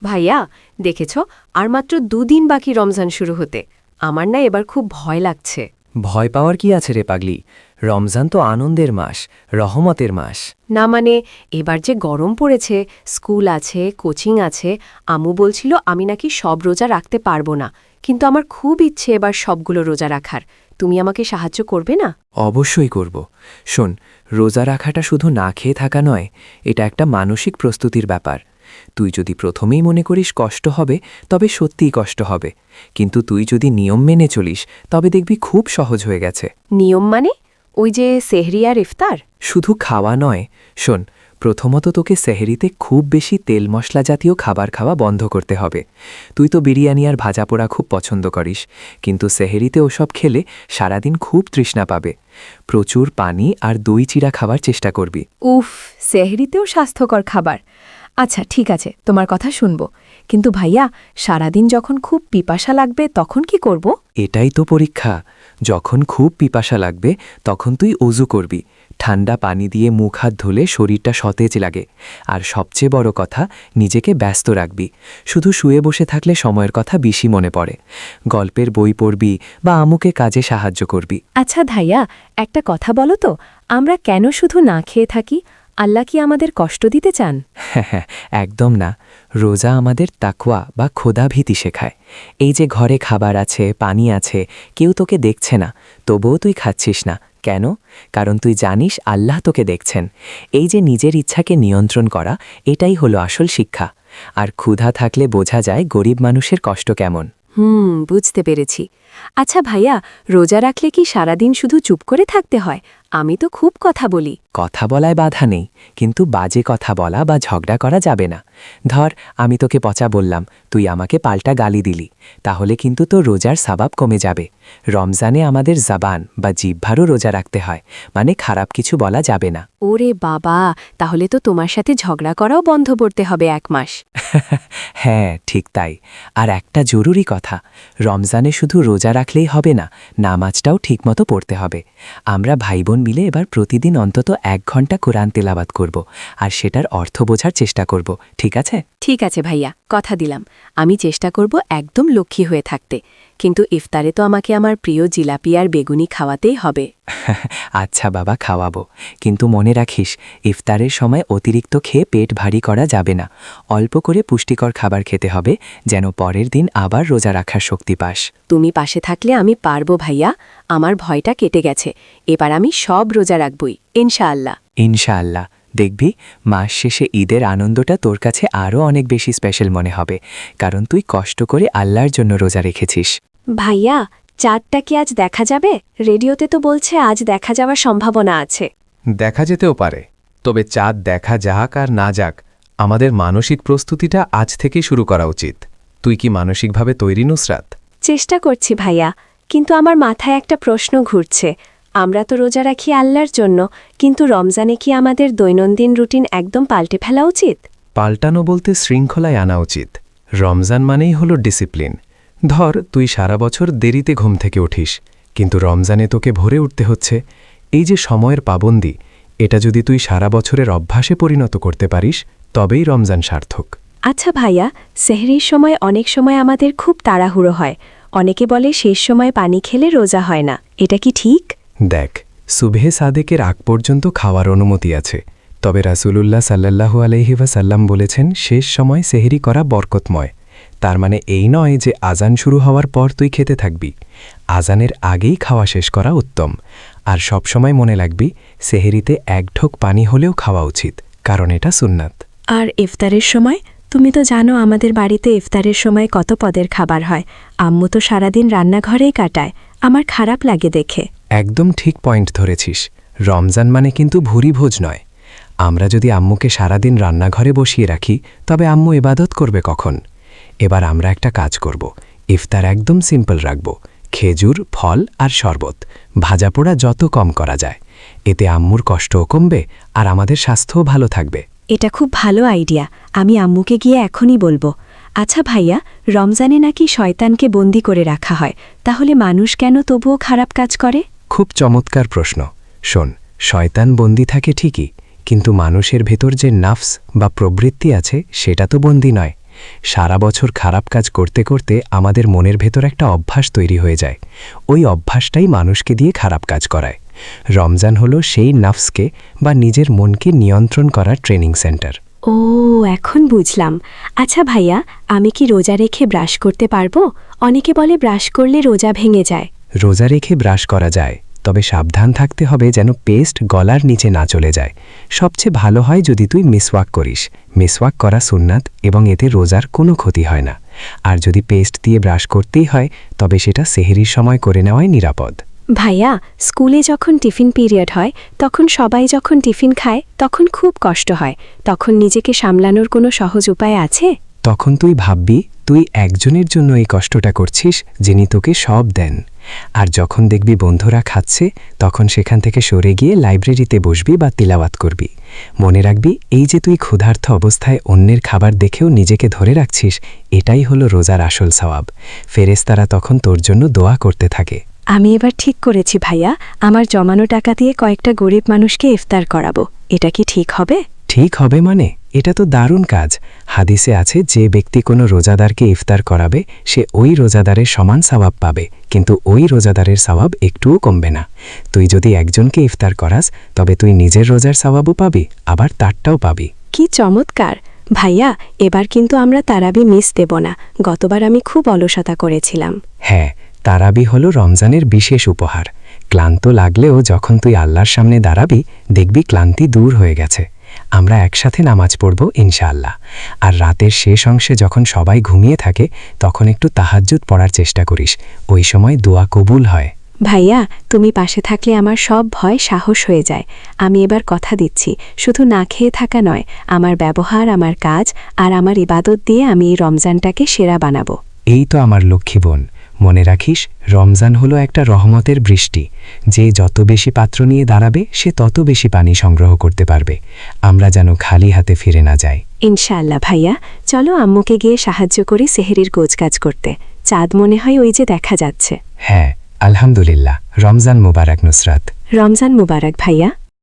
ভাইয়া দেখেছ আর মাত্র 2 দিন বাকি রমজান শুরু হতে। আমার না এবার খুব ভয় লাগছে। ভয় পাওয়ার কি আছে রে পাগলি? রমজান তো আনন্দের মাস, রহমতের মাস। না মানে এবার যে গরম পড়েছে, স্কুল আছে, কোচিং আছে, আম্মু বলছিল আমি নাকি সব রোজা রাখতে পারবো না, কিন্তু আমার খুব ইচ্ছে এবার সবগুলো রোজা রাখার। তুমি আমাকে সাহায্য করবে না? অবশ্যই করব। শোন, রোজা রাখাটা শুধু না খেয়ে থাকা নয়, এটা একটা মানসিক প্রস্তুতির ব্যাপার। তুই যদি প্রথমেই মনে করিস কষ্ট হবে, তবে সত্যিই কষ্ট হবে, কিন্তু তুই যদি নিয়ম মেনে চলিস তবে দেখবি খুব সহজ হয়ে গেছে। নিয়ম মানে ওই যে সেহরি আর ইফতার? শুধু খাওয়া নয়, শোন, প্রথমত তোকে সেহরিতে খুব বেশি তেল মশলা জাতীয় খাবার খাওয়া বন্ধ করতে হবে। তুই তো বিরিয়ানি আর ভাজাপোড়া খুব পছন্দ করিস, কিন্তু সেহরিতে ওসব খেলে সারাদিন খুব তৃষ্ণা পাবে। প্রচুর পানি আর দই চিড়া খাবার চেষ্টা করবি। উফ, সেহরিতেও স্বাস্থ্যকর খাবার। আচ্ছা ঠিক আছে, তোমার কথা শুনব, কিন্তু ভাইয়া সারাদিন যখন খুব পিপাসা লাগবে তখন কি করব? এটাই তো পরীক্ষা। যখন খুব পিপাসা লাগবে তখন তুই অজু করবি। ঠান্ডা পানি দিয়ে মুখ হাত ধুলে শরীরটা সতেজ লাগে। আর সবচেয়ে বড় কথা, নিজেকে ব্যস্ত রাখবি। শুধু শুয়ে বসে থাকলে সময়ের কথা বেশি মনে পড়ে। গল্পের বই পড়বি বা আম্মুকে কাজে সাহায্য করবি। আচ্ছা ভাইয়া, একটা কথা বলো তো, আমরা কেন শুধু না খেয়ে থাকি? আল্লাহ কি আমাদের কষ্ট দিতে চান? হ্যাঁ, একদম না। রোজা আমাদের তাকওয়া বা খোদাভীতি শেখায়। এই যে ঘরে খাবার আছে, পানি আছে, কেউ তোকে দেখছে না, তবুও তুই খাচ্ছিস না কেন? কারণ তুই জানিস আল্লাহ তোকে দেখছেন। এই যে নিজের ইচ্ছাকে নিয়ন্ত্রণ করা, এটাই হলো আসল শিক্ষা। আর ক্ষুধা থাকলে বোঝা যায় গরিব মানুষের কষ্ট কেমন। বুঝতে পেরেছি। আচ্ছা ভাইয়া, রোজা রাখলে কি সারাদিন শুধু চুপ করে থাকতে হয়? আমি তো খুব কথা বলি। কথা বলায় বাধা নেই, কিন্তু বাজে কথা বলা বা ঝগড়া করা যাবে না। ধর, আমি তোকে পচা বললাম, তুই আমাকে পাল্টা গালি দিলি, তাহলে কিন্তু তোর রোজার সওয়াব কমে যাবে। রমজানে আমাদের জবান বা জিহ্বারও রোজা রাখতে হয়, মানে খারাপ কিছু বলা যাবে না। ওরে বাবা, তাহলে তো তোমার সাথে ঝগড়া করাও বন্ধ করতে হবে 1 মাস। হ্যাঁ, ঠিক তাই। আর একটা জরুরি কথা, রমজানে শুধু রোজা রাখলেই হবে না, নামাজটাও ঠিকমতো পড়তে হবে। আমরা ভাই বোন মিলে এবার প্রতিদিন অন্তত 1 ঘন্টা কোরআন তেলাওয়াত করব, আর সেটার অর্থ বোঝার চেষ্টা করব, ঠিক আছে? ঠিক আছে ভাইয়া, কথা দিলাম। আমি চেষ্টা করব একদম লক্ষ্মী হয়ে থাকতে, কিন্তু ইফতারে তো আমাকে আমার প্রিয় জিলাপি আর বেগুনি খাওয়াতেই হবে। আচ্ছা বাবা, খাওয়াবো, কিন্তু মনে রাখিস ইফতারের সময় অতিরিক্ত খেয়ে পেট ভারী করা যাবে না। অল্প করে পুষ্টিকর খাবার খেতে হবে, যেন পরের দিন আবার রোজা রাখার শক্তি পাস। তুমি পাশে থাকলে আমি পারবো ভাইয়া, আমার ভয়টা কেটে গেছে। এবার আমি সব রোজা রাখবই, ইনশাআল্লাহ। ইনশাআল্লাহ। দেখবি, মাস শেষে ঈদের আনন্দটা তোর কাছে আরও অনেক বেশি স্পেশাল মনে হবে, কারণ তুই কষ্ট করে আল্লাহর জন্য রোজা রেখেছিস। ভাইয়া, চাঁদটা কি আজ দেখা যাবে? রেডিওতে তো বলছে আজ দেখা যাওয়ার সম্ভাবনা আছে। দেখা যেতেও পারে, তবে চাঁদ দেখা যাক আর না যাক, আমাদের মানসিক প্রস্তুতিটা আজ থেকেই শুরু করা উচিত। তুই কি মানসিকভাবে তৈরি, নুসরাত? চেষ্টা করছি ভাইয়া, কিন্তু আমার মাথায় একটা প্রশ্ন ঘুরছে। আমরা তো রোজা রাখি আল্লাহর জন্য, কিন্তু রমজানে কি আমাদের দৈনন্দিন রুটিন একদম পাল্টে ফেলা উচিত? পাল্টানো বলতে শৃঙ্খলায় আনা উচিত। রমজান মানেই হলো ডিসিপ্লিন। ধর, তুই সারা বছর দেরিতে ঘুম থেকে উঠিস, কিন্তু রমজানে তোকে ভোরে উঠতে হচ্ছে। এই যে সময়ের পাবন্দি, এটা যদি তুই সারা বছরের অভ্যাসে পরিণত করতে পারিস, তবেই রমজান সার্থক। আচ্ছা ভাইয়া, সেহরির সময় অনেক সময় আমাদের খুব তাড়াহুড়ো হয়। অনেকে বলে শেষ সময় পানি খেলে রোজা হয় না, এটা কি ঠিক? দেখ, সুবহে সাদেকের আগ পর্যন্ত খাওয়ার অনুমতি আছে, তবে রাসূলুল্লাহ সাল্লাল্লাহু আলাইহি ওয়াসাল্লাম বলেছেন শেষ সময় সেহরি করা বরকতময়। তার মানে এই নয় যে আজান শুরু হওয়ার পর তুই খেতে থাকবি। আজানের আগেই খাওয়া শেষ করা উত্তম। আর সবসময় মনে রাখবি, সেহরিতে 1 ঢোক পানি হলেও খাওয়া উচিত, কারণ এটা সুন্নাত। আর ইফতারের সময়? তুমি তো জানো আমাদের বাড়িতে ইফতারের সময় কত পদের খাবার হয়। আম্মু তো সারাদিন রান্নাঘরেই কাটায়, আমার খারাপ লাগে দেখে। একদম ঠিক পয়েন্ট ধরেছিস। রমজান মানে কিন্তু ভুরি ভোজ নয়। আমরা যদি আম্মুকে সারাদিন রান্নাঘরে বসিয়ে রাখি, তবে আম্মু ইবাদত করবে কখন? এবার আমরা একটা কাজ করব, ইফতার একদম সিম্পল রাখব। খেজুর, ফল আর শরবত, ভাজাপোড়া যত কম করা যায়। এতে আম্মুর কষ্টও কমবে আর আমাদের স্বাস্থ্যও ভালো থাকবে। এটা খুব ভালো আইডিয়া, আমি আম্মুকে গিয়ে এখনই বলবো। আচ্ছা ভাইয়া, রমজানে নাকি শয়তানকে বন্দি করে রাখা হয়, তাহলে মানুষ কেন তবুও খারাপ কাজ করে? খুব চমৎকার প্রশ্ন। শোন, শয়তান বন্দি থাকে ঠিকই, কিন্তু মানুষের ভেতর যে নাফস বা প্রবৃত্তি আছে, সেটা তো বন্দি নয়। সারা বছর খারাপ কাজ করতে করতে আমাদের মনের ভেতর একটা অভ্যাস তৈরি হয়ে যায়। ওই অভ্যাসটাই মানুষকে দিয়ে খারাপ কাজ করায়। রমজান হলো সেই নাফসকে বা নিজের মনকে নিয়ন্ত্রণ করার ট্রেনিং সেন্টার। ও, এখন বুঝলাম। আচ্ছা ভাইয়া, আমি কি রোজা রেখে ব্রাশ করতে পারবো? অনেকে বলে ব্রাশ করলে রোজা ভেঙে যায়। রোজা রেখে ব্রাশ করা যায়, তবে সাবধান থাকতে হবে যেন পেস্ট গলার নিচে না চলে যায়। সবচেয়ে ভালো হয় যদি তুই মিসওয়াক করিস। মিসওয়াক করা সুন্নাত এবং এতে রোজার কোনো ক্ষতি হয় না। আর যদি পেস্ট দিয়ে ব্রাশ করতেই হয় তবে সেটা সেহরির সময় করে নেওয়াই নিরাপদ। ভাইয়া, স্কুলে যখন টিফিন পিরিয়ড হয় তখন সবাই যখন টিফিন খায় তখন খুব কষ্ট হয়। তখন নিজেকে সামলানোর কোনো সহজ উপায় আছে? তখন তুই ভাববি তুই একজনের জন্য এই কষ্টটা করছিস যিনি তোকে সব দেন। আর যখন দেখবি বন্ধুরা খাচ্ছে তখন সেখান থেকে সরে গিয়ে লাইব্রেরিতে বসবি বা তিলাওয়াত করবি। মনে রাখবি এই যে তুই ক্ষুধার্ত অবস্থায় অন্যের খাবার দেখেও নিজেকে ধরে রাখছিস, এটাই হলো রোজার আসল সওয়াব। ফেরেশতারা তখন তোর জন্য দোয়া করতে থাকে। আমি এবার ঠিক করেছি ভাইয়া, আমার জমানো টাকা দিয়ে কয়েকটা গরিব মানুষকে ইফতার করাবো। এটা কি ঠিক হবে? ঠিক হবে মানে? এটা তো দারুণ কাজ। হাদিসে আছে যে ব্যক্তি কোনো রোজাদারকে ইফতার করাবে সে ওই রোজাদারের সমান সওয়াব পাবে, কিন্তু ওই রোজাদারের সওয়াব একটুও কমবে না। তুই যদি একজনকে ইফতার করাস তবে তুই নিজের রোজার সওয়াবও পাবি, আবার তারটাও পাবি। কি চমৎকার! ভাইয়া, এবার কিন্তু আমরা তারাবি মিস দেব না। গতবার আমি খুব অলসতা করেছিলাম। হ্যাঁ, তারাবি হলো রমজানের বিশেষ উপহার। ক্লান্ত লাগলেও যখন তুই আল্লাহর সামনে দাঁড়াবি দেখবি ক্লান্তি দূর হয়ে গেছে। আমরা একসাথে নামাজ পড়ব ইনশাআল্লাহ। আর রাতের শেষ অংশে যখন সবাই ঘুমিয়ে থাকে তখন একটু তাহাজ্জুদ পড়ার চেষ্টা করিস, ওই সময় দোয়া কবুল হয়। ভাইয়া, তুমি পাশে থাকলে আমার সব ভয় সাহস হয়ে যায়। আমি এবার কথা দিচ্ছি, শুধু না খেয়ে থাকা নয়, আমার ব্যবহার, আমার কাজ আর আমার ইবাদত দিয়ে আমি এই রমজানটাকে সেরা বানাবো। এই তো আমার লক্ষ্মী বোন। মনে রাখিস, রমজান হলো একটা রহমতের বৃষ্টি। যে যত বেশি পাত্র নিয়ে দাঁড়াবে সে তত বেশি পানি সংগ্রহ করতে পারবে। আমরা যেন খালি হাতে ফিরে না যাই। ইনশাআল্লাহ ভাইয়া, চলো আম্মুকে গিয়ে সাহায্য করি সেহরির গোছগাছ করতে। চাঁদ মনে হয় ওই যে দেখা যাচ্ছে। হ্যাঁ, আলহামদুলিল্লাহ। রমজান মুবারক নুসরাত। রমজান মুবারক ভাইয়া।